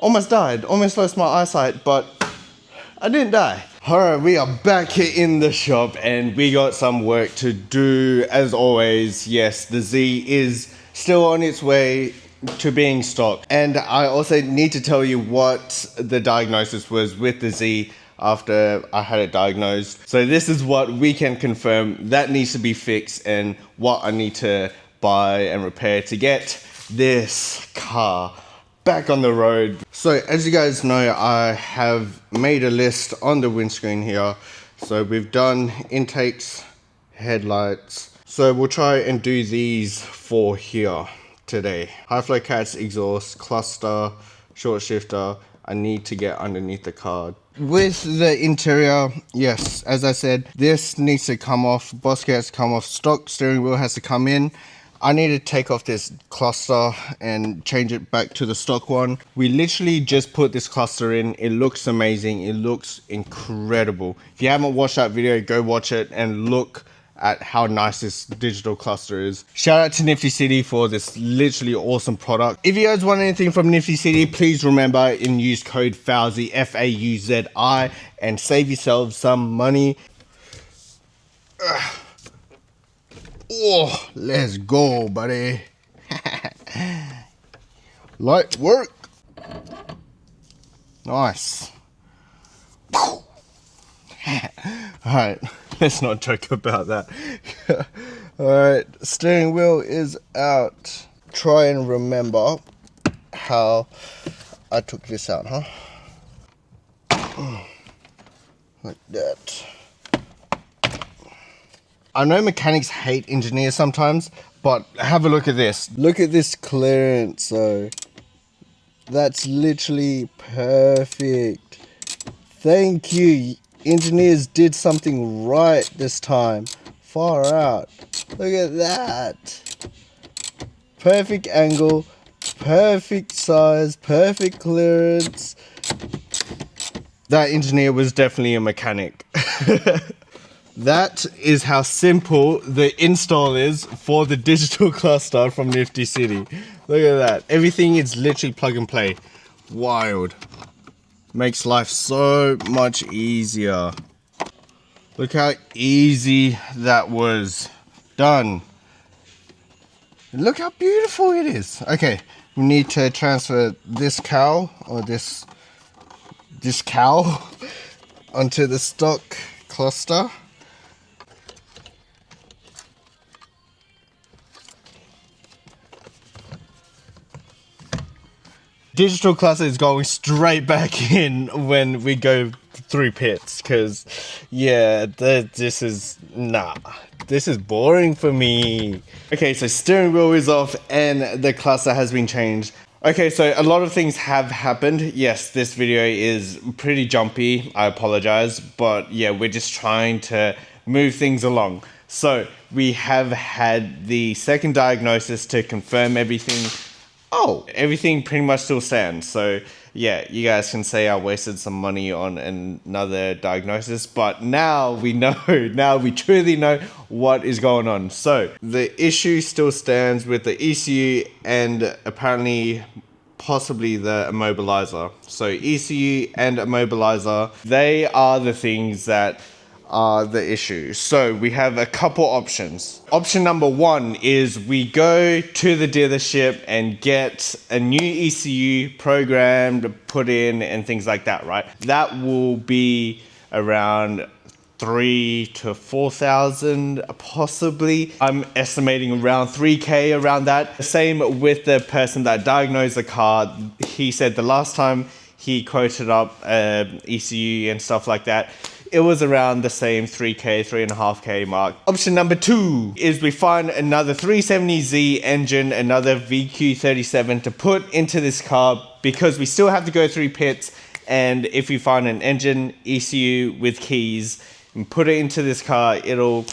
Almost died, almost lost my eyesight, but I didn't die. Alright, we are back here in the shop and we got some work to do. As always, yes, the Z is still on its way to being stocked. And I also need to tell you what the diagnosis was with the Z after I had it diagnosed. So this is what we can confirm that needs to be fixed and what I need to buy and repair to get this car back on the road. So as you guys know, I have made a list on the windscreen here. So we've done intakes, headlights. So we'll try and do these four here today. High flow cats, exhaust, cluster, short shifter. I need to get underneath the car. With the interior, yes, as I said, this needs to come off. Basket has to come off. Stock steering wheel has to come in. I need to take off this cluster and change it back to the stock one. We literally just put this cluster in. It looks amazing. It looks incredible. If you haven't watched that video, go watch it and look at how nice this digital cluster is. Shout out to Nifty City for this literally awesome product. If you guys want anything from Nifty City, please remember and use code FAUZI, F-A-U-Z-I, and save yourselves some money. Oh, let's go, buddy. Light work. Nice. Alright, let's not joke about that. Alright, steering wheel is out. Try and remember how I took this out, huh? Like that. I know mechanics hate engineers sometimes, but have a look at this. Look at this clearance, so that's literally perfect. Thank you. Engineers did something right this time. Far out. Look at that. Perfect angle, perfect size, perfect clearance. That engineer was definitely a mechanic. That is how simple the install is for the digital cluster from Nifty City. Look at that. Everything is literally plug and play. Wild. Makes life so much easier. Look how easy that was. Done. Look how beautiful it is. Okay, we need to transfer this cowl or this cowl onto the stock cluster. Digital cluster is going straight back in when we go through pits, because yeah, this is boring for me. Okay, so steering wheel is off and the cluster has been changed. Okay, so a lot of things have happened. Yes, this video is pretty jumpy, I apologize, but yeah, we're just trying to move things along. So we have had the second diagnosis to confirm everything. Oh, everything pretty much still stands. So yeah, you guys can say I wasted some money on another diagnosis, but now we know, now we truly know what is going on. So the issue still stands with the ECU and apparently possibly the immobilizer. So ECU and immobilizer, they are the things that are the issue. So we have a couple options. Option number one is we go to the dealership and get a new ECU programmed, put in and things like that, right? That will be around 3,000 to 4,000 possibly. I'm estimating around 3K, around that. Same with the person that diagnosed the car. He said the last time he quoted up ECU and stuff like that, it was around the same 3K, 3.5K mark. Option number two is we find another 370Z engine, another VQ37 to put into this car, because we still have to go through pits. And if we find an engine, ECU with keys and put it into this car, it'll,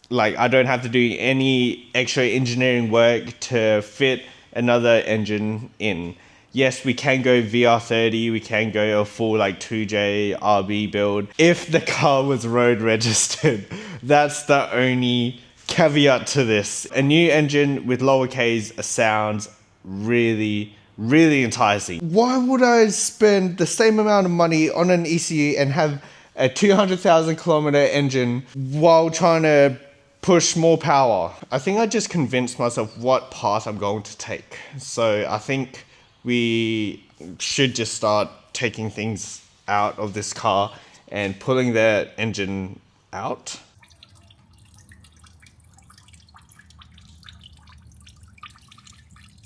like, I don't have to do any extra engineering work to fit another engine in. Yes, we can go VR30, we can go a full like 2J RB build if the car was road registered. That's the only caveat to this. A new engine with lower Ks sounds really, really enticing. Why would I spend the same amount of money on an ECU and have a 200,000 kilometer engine while trying to push more power? I think I just convinced myself what path I'm going to take. So I think we should just start taking things out of this car and pulling the engine out.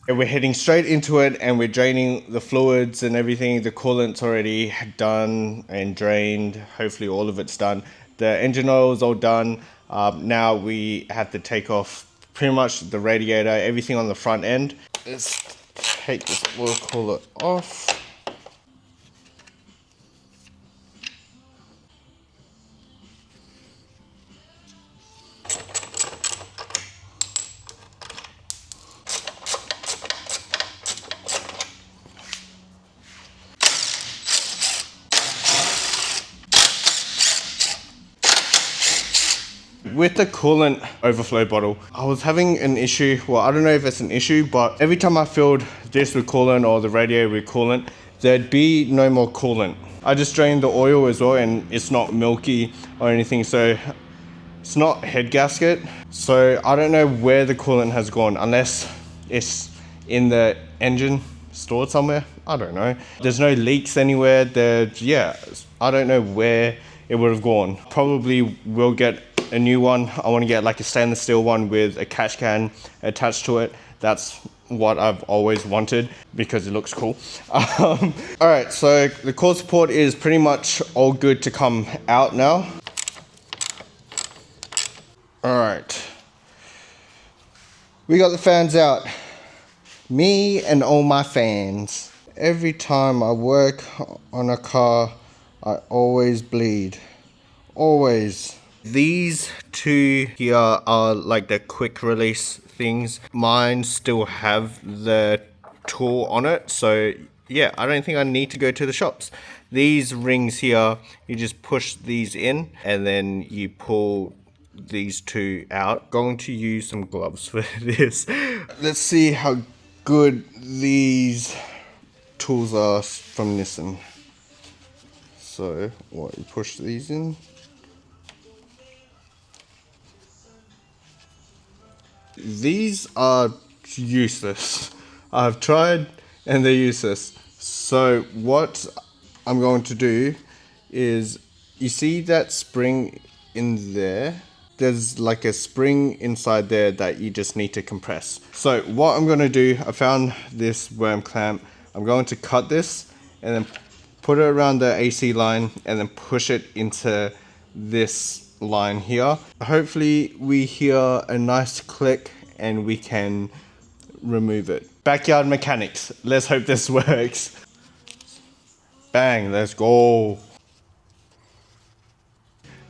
And we're heading straight into it and we're draining the fluids and everything. The coolant's already done and drained. Hopefully all of it's done. The engine oil is all done. Now we have to take off pretty much the radiator, everything on the front end. Let's take this oil cooler off. With the coolant overflow bottle, I was having an issue. Well, I don't know if it's an issue, but every time I filled this with coolant or the radiator with coolant, there'd be no more coolant. I just drained the oil as well and it's not milky or anything, so it's not head gasket. So I don't know where the coolant has gone unless it's in the engine stored somewhere. I don't know. There's no leaks anywhere. Yeah, I don't know where it would have gone. Probably will get a new one. I want to get like a stainless steel one with a catch can attached to it. That's what I've always wanted because it looks cool. All right, so the core support is pretty much all good to come out now. All right, we got the fans out. Me and all my fans. Every time I work on a car, I always bleed. Always. These two here are like the quick release things. Mine still have the tool on it, so yeah, I don't think I need to go to the shops. These rings here, you just push these in and then you pull these two out. Going to use some gloves for this. Let's see how good these tools are from Nissan. So what, you push these in. These are useless. I've tried and they're useless. So what I'm going to do is, you see that spring in there? There's like a spring inside there that you just need to compress. So what I'm going to do, I found this worm clamp. I'm going to cut this and then put it around the AC line and then push it into this line here. Hopefully we hear a nice click and we can remove it. Backyard mechanics. Let's hope this works. Bang, let's go.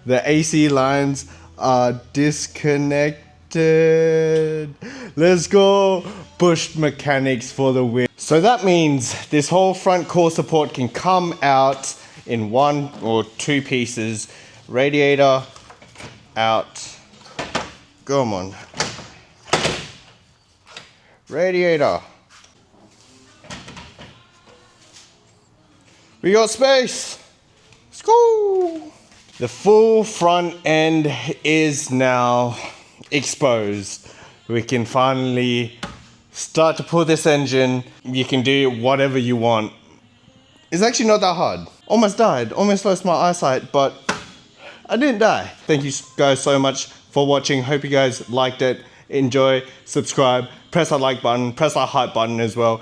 The AC lines are disconnected. Let's go. Bush mechanics for the win. So that means this whole front core support can come out in one or two pieces. Radiator out. Come on. Radiator. We got space. Let's go. The full front end is now exposed. We can finally start to pull this engine. You can do whatever you want. It's actually not that hard. Almost died, almost lost my eyesight, but I didn't die. Thank you guys so much for watching. Hope you guys liked it. Enjoy, subscribe, press that like button, press that hype button as well,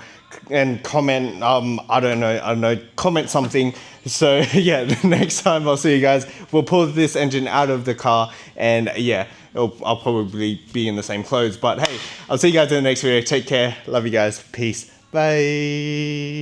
and comment, I don't know, comment something. So yeah, the next time I'll see you guys, we'll pull this engine out of the car, and yeah, I'll probably be in the same clothes, but hey, I'll see you guys in the next video. Take care, love you guys, peace, bye.